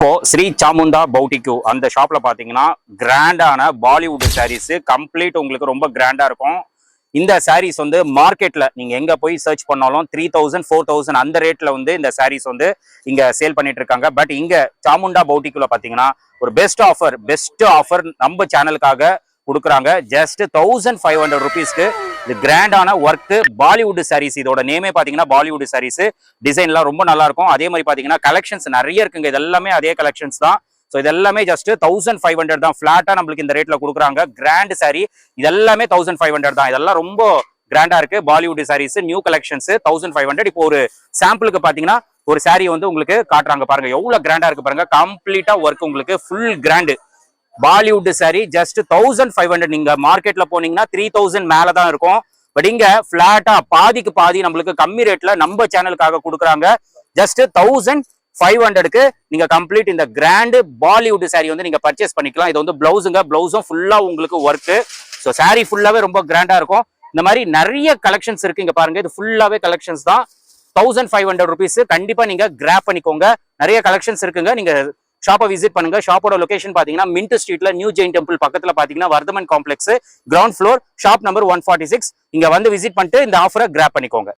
இப்போ ஸ்ரீ சாமுண்டா பௌட்டிக்கு அந்த ஷாப்ல பாத்தீங்கன்னா கிராண்டான பாலிவுட் சாரீஸ் கம்ப்ளீட் உங்களுக்கு ரொம்ப கிராண்டா இருக்கும். இந்த சாரீஸ் வந்து மார்க்கெட்ல நீங்க எங்க போய் சர்ச் பண்ணாலும் 3000 4000 அந்த ரேட்ல வந்து இந்த சாரீஸ் வந்து இங்க சேல் பண்ணிட்டு இருக்காங்க. பட் இங்க சாமுண்டா பௌட்டிக்குல பாத்தீங்கன்னா ஒரு பெஸ்ட் ஆஃபர் நம்ம சேனலுக்காக கொடுக்குறாங்க. ஜஸ்ட் 1500 ருபீஸ்க்கு இது கிராண்டான ஒர்க் பாலிவுட் சாரீஸ். இதோட நேமே பாத்தீங்கன்னா பாலிவுட் சாரீஸ். டிசைன்லாம் ரொம்ப நல்லா இருக்கும். அதே மாதிரி பாத்தீங்கன்னா கலெக்ஷன்ஸ் நிறைய இருக்குங்க. இது எல்லாமே அதே கலெக்ஷன்ஸ் தான். ஸோ இது எல்லாமே ஜஸ்ட் 1500 தான். ஃபிளாட்டா நம்மளுக்கு இந்த ரேட்ல கொடுக்குறாங்க. கிராண்ட் சாரி இது எல்லாமே 1500 தான். இதெல்லாம் ரொம்ப கிராண்டா இருக்கு. Bollywood sarees new collections 1500. இப்போ ஒரு சாம்பிளுக்கு பாத்தீங்கன்னா ஒரு சாரி வந்து உங்களுக்கு காட்டுறாங்க பாருங்க. எவ்வளவு கிராண்டா இருக்கு பாருங்க. கம்ப்ளீட்டா ஒர்க் உங்களுக்கு full grand Bollywood saree just 1500. நீங்க மார்க்கெட்ல போனீங்கன்னா 3000 மேலதான் இருக்கும். பட் இங்க பிளாட்டா பாதிக்கு பாதி நம்மளுக்கு கம்மி ரேட்ல நம்ம சேனலுக்காக கொடுக்குறாங்க. ஜஸ்ட் 1500க்கு நீங்க கம்ப்ளீட் இந்த கிராண்ட் பாலிவுட் சாரி வந்து நீங்க பர்ச்சேஸ் பண்ணிக்கலாம். இது வந்து பிளவுஸுங்க. பிளவுஸும் ஃபுல்லா உங்களுக்கு ஒர்க். ஸோ சாரி ஃபுல்லாவே ரொம்ப கிராண்டா இருக்கும். இந்த மாதிரி நிறைய கலெக்ஷன்ஸ் இருக்கு. இங்க பாருங்க, இது ஃபுல்லாவே கலெக்ஷன்ஸ் தான். 1500 ருபீஸ். கண்டிப்பா நீங்க கிராப் பண்ணிக்கோங்க. நிறைய கலெக்ஷன்ஸ் இருக்குங்க. நீங்க ஷாப்பை விசிட் பண்ணுங்க. ஷாப்போட லொகேஷன் பாத்தீங்கன்னா மின்ட் ஸ்ட்ரீட்ல நியூ ஜெயின் டெம்பிள் பக்கத்துல பாத்தீங்கன்னா Vardhaman complex ground floor shop number 146. இங்க வந்து விசிட் பண்ணிட்டு இந்த ஆஃபரை கிராப் பண்ணிக்கோங்க.